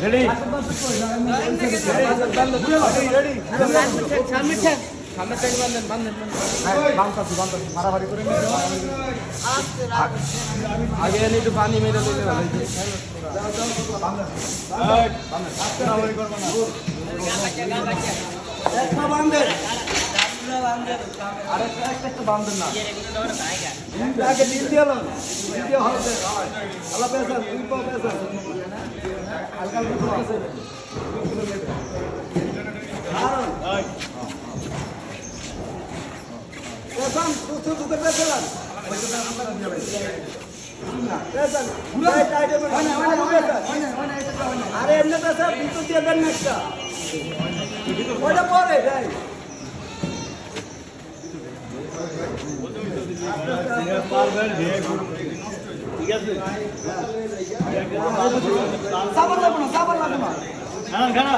ready মারামারি করে আগে এনে একটু পানি মেরে দিলে ভালো আরেকটা বান্ধব না আগে দিল দিয়ে হবে আল্লাহ পেশা তুই পাও পেশা হালকা আছে পেশান তুই তুই পেশান আরে এমনি পেশা ভিতর দিয়ে দেন না একটা ওইটা পরে ঠিক আছে সাবান লাগবে না সাবান লাগবে না খানা খানা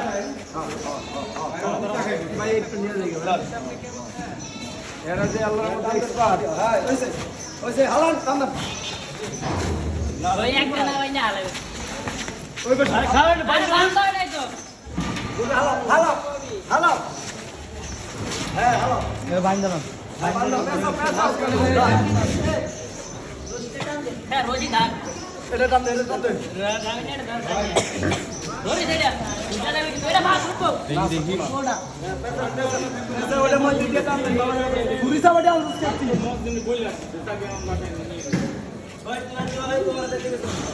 ভাই একটু নিয়ে যাই এরা যে আল্লাহর মধ্যে এক্সপার্ট হ্যাঁ ওইসে হালাল কান্না না ওই একটা না ওই না হালাল ওই তো খাওয়া না ভাই রান্না নাই তো হালাল হালাল হালাল হ্যাঁ হালাল এ বাইন্দা না হ্যাঁ রোজি দান এটা দাম দে ধরে দে এটা মাছ রূপ দেখি ওটা ওটা মত দিয়ে দাম দে পুরিসা বড় আনস করতে মত দিন কইলা যেটা কে আমরা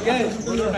কে